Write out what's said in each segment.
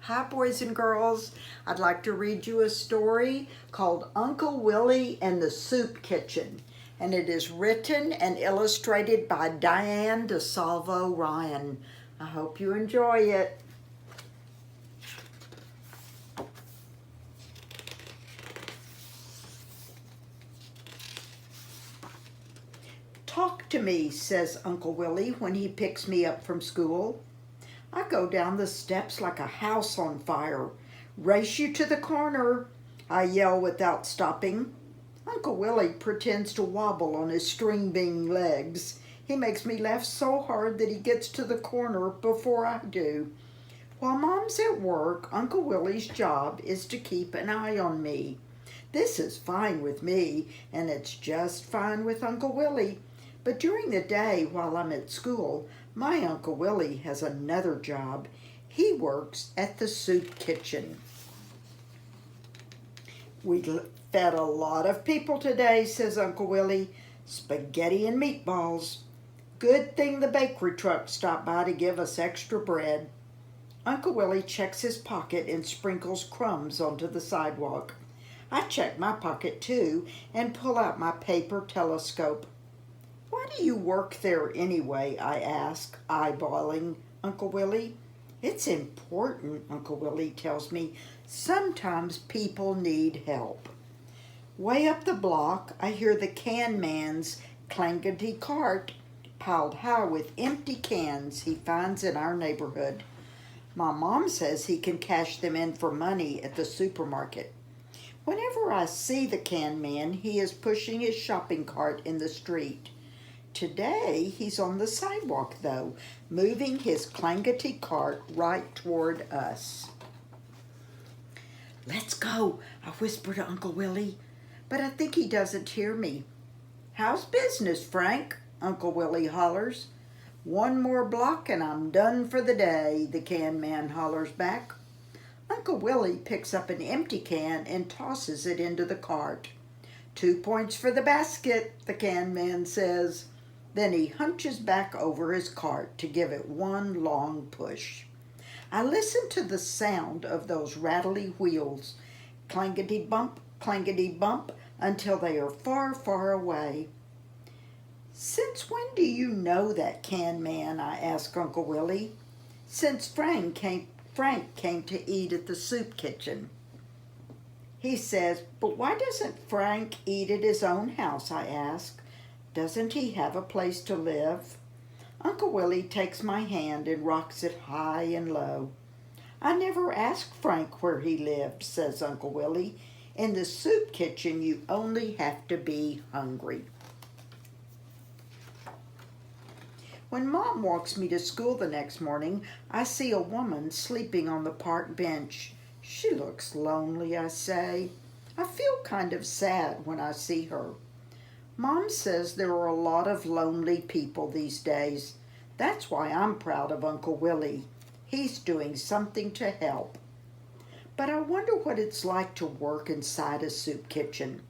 Hi, boys and girls. I'd like to read you a story called Uncle Willie and the Soup Kitchen. And it is written and illustrated by Diane DeSalvo Ryan. I hope you enjoy it. Talk to me, says Uncle Willie when he picks me up from school. I go down the steps like a house on fire. Race you to the corner, I yell without stopping. Uncle Willie pretends to wobble on his string bean legs. He makes me laugh so hard that he gets to the corner before I do. While Mom's at work, Uncle Willie's job is to keep an eye on me. This is fine with me, and it's just fine with Uncle Willie. But during the day while I'm at school, my Uncle Willie has another job. He works at the soup kitchen. We fed a lot of people today, says Uncle Willie. Spaghetti and meatballs. Good thing the bakery truck stopped by to give us extra bread. Uncle Willie checks his pocket and sprinkles crumbs onto the sidewalk. I check my pocket too and pull out my paper telescope. Why do you work there anyway? I ask, eyeballing Uncle Willie. It's important, Uncle Willie tells me. Sometimes people need help. Way up the block, I hear the can man's clankety cart piled high with empty cans he finds in our neighborhood. My mom says he can cash them in for money at the supermarket. Whenever I see the can man, he is pushing his shopping cart in the street. Today, he's on the sidewalk, though, moving his clankety cart right toward us. Let's go, I whisper to Uncle Willie, but I think he doesn't hear me. How's business, Frank? Uncle Willie hollers. One more block and I'm done for the day, the can man hollers back. Uncle Willie picks up an empty can and tosses it into the cart. 2 points for the basket, the can man says. Then he hunches back over his cart to give it one long push. I listen to the sound of those rattly wheels, clankety bump, until they are far, far away. Since when do you know that can man? I ask Uncle Willie. Since Frank came to eat at the soup kitchen. He says, but why doesn't Frank eat at his own house? I ask. Doesn't he have a place to live? Uncle Willie takes my hand and rocks it high and low. I never asked Frank where he lived, says Uncle Willie. In the soup kitchen, you only have to be hungry. When Mom walks me to school the next morning, I see a woman sleeping on the park bench. She looks lonely, I say. I feel kind of sad when I see her. Mom says there are a lot of lonely people these days. That's why I'm proud of Uncle Willie. He's doing something to help. But I wonder what it's like to work inside a soup kitchen.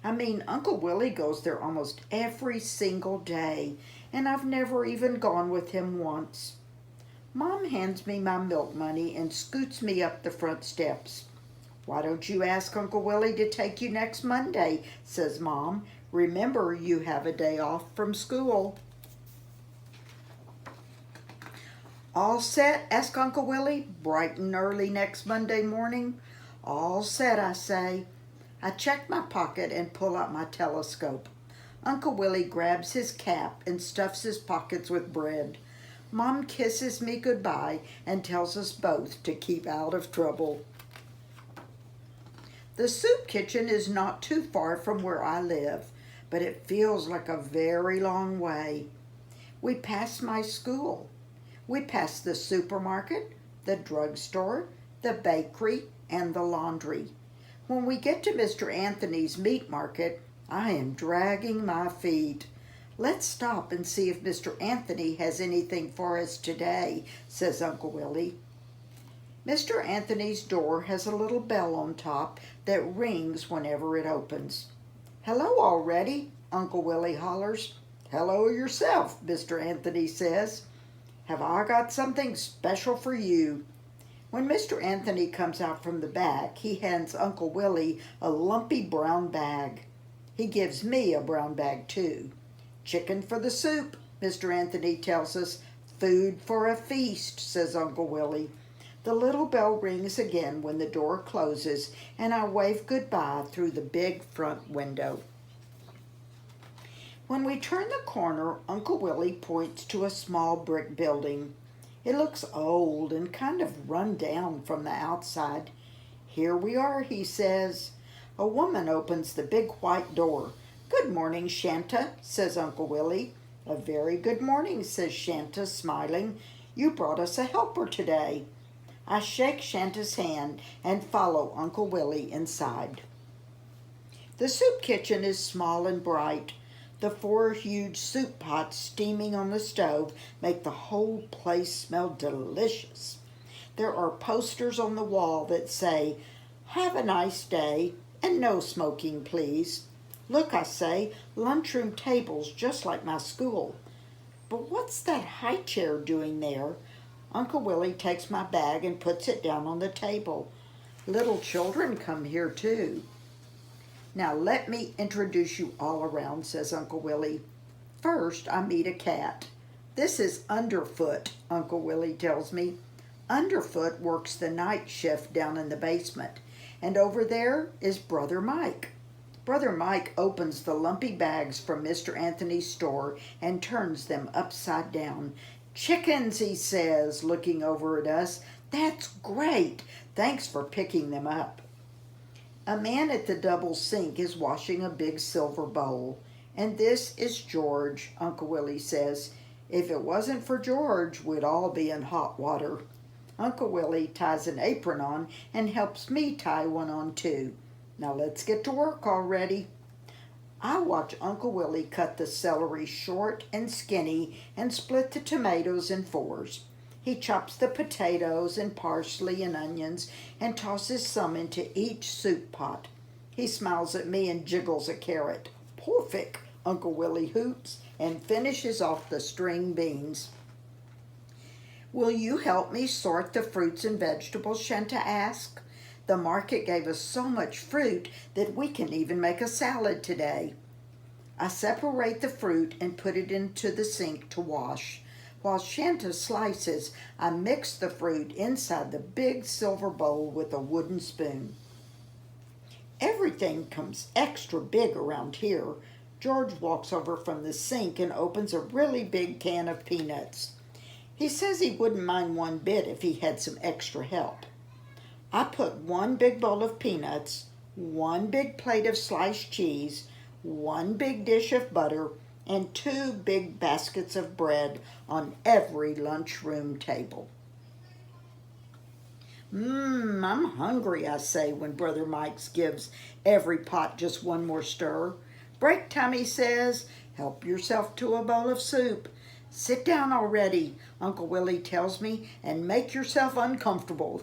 I mean, Uncle Willie goes there almost every single day, and I've never even gone with him once. Mom hands me my milk money and scoots me up the front steps. Why don't you ask Uncle Willie to take you next Monday, says Mom. Remember, you have a day off from school. All set? Asked Uncle Willie, bright and early next Monday morning. All set, I say. I check my pocket and pull out my telescope. Uncle Willie grabs his cap and stuffs his pockets with bread. Mom kisses me goodbye and tells us both to keep out of trouble. The soup kitchen is not too far from where I live, but it feels like a very long way. We pass my school. We pass the supermarket, the drugstore, the bakery, and the laundry. When we get to Mr. Anthony's meat market, I am dragging my feet. Let's stop and see if Mr. Anthony has anything for us today, says Uncle Willie. Mr. Anthony's door has a little bell on top that rings whenever it opens. Hello already, Uncle Willie hollers. Hello yourself, Mr. Anthony says. Have I got something special for you? When Mr. Anthony comes out from the back, he hands Uncle Willie a lumpy brown bag. He gives me a brown bag too. "Chicken for the soup," Mr. Anthony tells us. "Food for a feast," says Uncle Willie. The little bell rings again when the door closes, and I wave goodbye through the big front window. When we turn the corner, Uncle Willie points to a small brick building. It looks old and kind of run down from the outside. "Here we are," he says. A woman opens the big white door. "Good morning, Shanta," says Uncle Willie. "A very good morning," says Shanta, smiling. "You brought us a helper today." I shake Shanta's hand and follow Uncle Willie inside. The soup kitchen is small and bright. The 4 huge soup pots steaming on the stove make the whole place smell delicious. There are posters on the wall that say, "Have a nice day," and "No smoking, please." Look, I say, lunchroom tables just like my school. But what's that high chair doing there? Uncle Willie takes my bag and puts it down on the table. Little children come here too. "Now let me introduce you all around," says Uncle Willie. First, I meet a cat. "This is Underfoot," Uncle Willie tells me. Underfoot works the night shift down in the basement. And over there is Brother Mike. Brother Mike opens the lumpy bags from Mr. Anthony's store and turns them upside down. "Chickens," he says, looking over at us. "That's great. Thanks for picking them up." A man at the double sink is washing a big silver bowl. "And this is George," Uncle Willie says. "If it wasn't for George, we'd all be in hot water." Uncle Willie ties an apron on and helps me tie one on too. Now let's get to work already. I watch Uncle Willie cut the celery short and skinny and split the tomatoes in 4s. He chops the potatoes and parsley and onions and tosses some into each soup pot. He smiles at me and jiggles a carrot. "Perfect," Uncle Willie hoots, and finishes off the string beans. "Will you help me sort the fruits and vegetables?" Shanta asked. "The market gave us so much fruit that we can even make a salad today." I separate the fruit and put it into the sink to wash. While Shanta slices, I mix the fruit inside the big silver bowl with a wooden spoon. Everything comes extra big around here. George walks over from the sink and opens a really big can of peanuts. He says he wouldn't mind one bit if he had some extra help. I put 1 big bowl of peanuts, 1 big plate of sliced cheese, 1 big dish of butter, and 2 big baskets of bread on every lunchroom table. I'm hungry," I say when Brother Mike gives every pot just one more stir. "Break time," he says. "Help yourself to a bowl of soup." "Sit down already," Uncle Willie tells me, "and make yourself uncomfortable."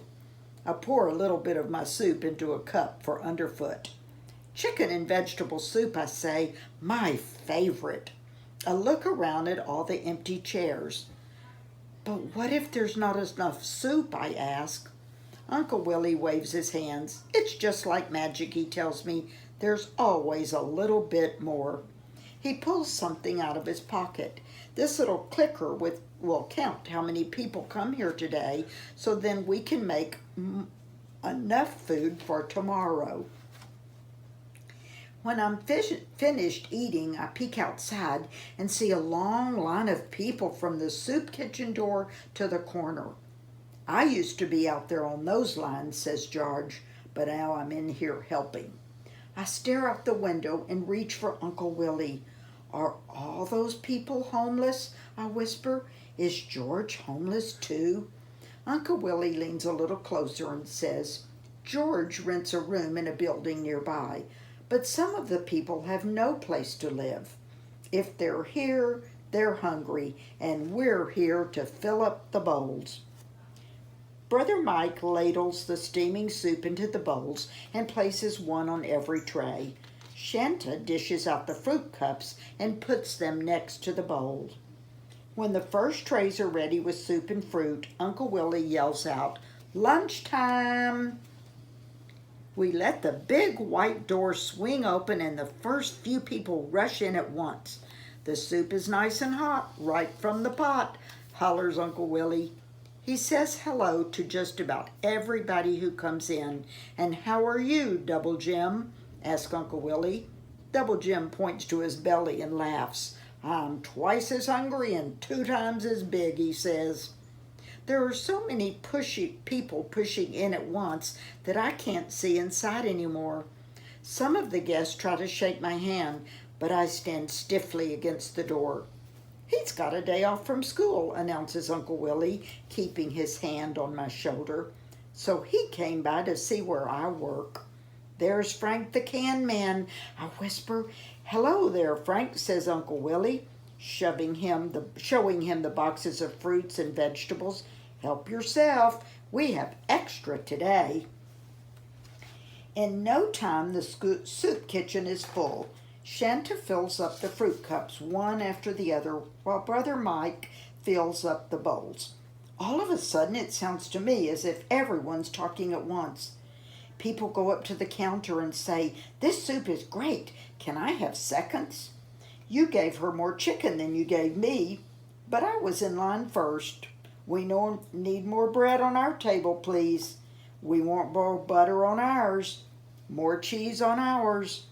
I pour a little bit of my soup into a cup for Underfoot. "Chicken and vegetable soup," I say, "my favorite." I look around at all the empty chairs. "But what if there's not enough soup?" I ask. Uncle Willie waves his hands. "It's just like magic," he tells me. "There's always a little bit more." He pulls something out of his pocket. This little clicker will count how many people come here today, so then we can make enough food for tomorrow. When I'm finished eating, I peek outside and see a long line of people from the soup kitchen door to the corner. "I used to be out there on those lines," says George, "but now I'm in here helping." I stare out the window and reach for Uncle Willie. "Are all those people homeless?" I whisper. "Is George homeless too?" Uncle Willie leans a little closer and says, "George rents a room in a building nearby, but some of the people have no place to live. If they're here, they're hungry, and we're here to fill up the bowls." Brother Mike ladles the steaming soup into the bowls and places one on every tray. Shanta dishes out the fruit cups and puts them next to the bowl. When the first trays are ready with soup and fruit, Uncle Willie yells out, Lunchtime. We let the big white door swing open and the first few people rush in at once. The soup is nice and hot, right from the pot, hollers Uncle Willie. He says hello to just about everybody who comes in. And how are you, Double Jim? Asks Uncle Willie. Double Jim points to his belly and laughs. I'm twice as hungry and 2 times as big, he says. There are so many people pushing in at once that I can't see inside anymore. Some of the guests try to shake my hand, but I stand stiffly against the door. He's got a day off from school, announces Uncle Willie, keeping his hand on my shoulder. So he came by to see where I work. There's Frank the can man, I whisper. Hello there, Frank, says Uncle Willie, showing him the boxes of fruits and vegetables. Help yourself. We have extra today. In no time, the soup kitchen is full. Shanta fills up the fruit cups one after the other, while Brother Mike fills up the bowls. All of a sudden, it sounds to me as if everyone's talking at once. People go up to the counter and say, "This soup is great. Can I have seconds?" You gave her more chicken than you gave me, but I was in line first. We need more bread on our table, please. We want more butter on ours. More cheese on ours.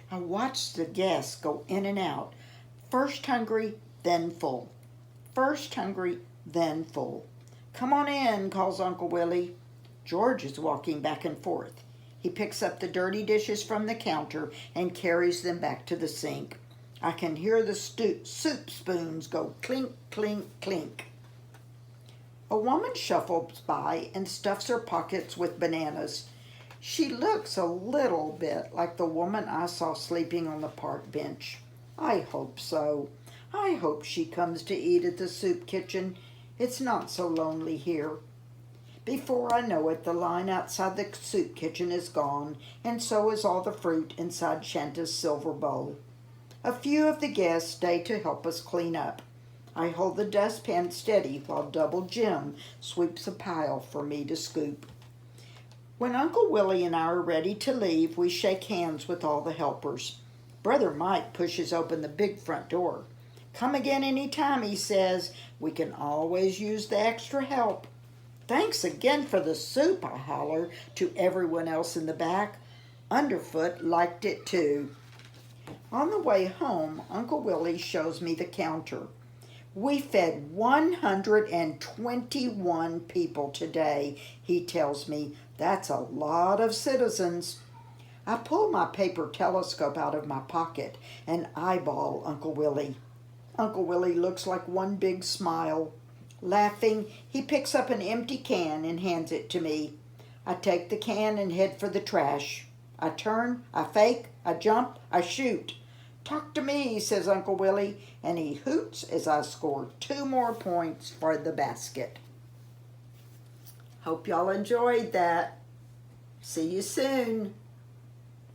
I watched the guests go in and out. First hungry, then full. First hungry, then full. Come on in, calls Uncle Willie. George is walking back and forth. He picks up the dirty dishes from the counter and carries them back to the sink. I can hear the soup spoons go clink, clink, clink. A woman shuffles by and stuffs her pockets with bananas. She looks a little bit like the woman I saw sleeping on the park bench. I hope so. I hope she comes to eat at the soup kitchen. It's not so lonely here. Before I know it, the line outside the soup kitchen is gone, and so is all the fruit inside Shanta's silver bowl. A few of the guests stay to help us clean up. I hold the dustpan steady while Double Jim sweeps a pile for me to scoop. When Uncle Willie and I are ready to leave, we shake hands with all the helpers. Brother Mike pushes open the big front door. Come again any time, he says. We can always use the extra help. Thanks again for the soup, I holler to everyone else in the back. Underfoot liked it too. On the way home, Uncle Willie shows me the counter. We fed 121 people today, he tells me. That's a lot of citizens. I pull my paper telescope out of my pocket and eyeball Uncle Willie. Uncle Willie looks like one big smile. Laughing, he picks up an empty can and hands it to me. I take the can and head for the trash. I turn, I fake, I jump, I shoot. Talk to me, says Uncle Willie, and he hoots as I score 2 more points for the basket. Hope y'all enjoyed that. See you soon.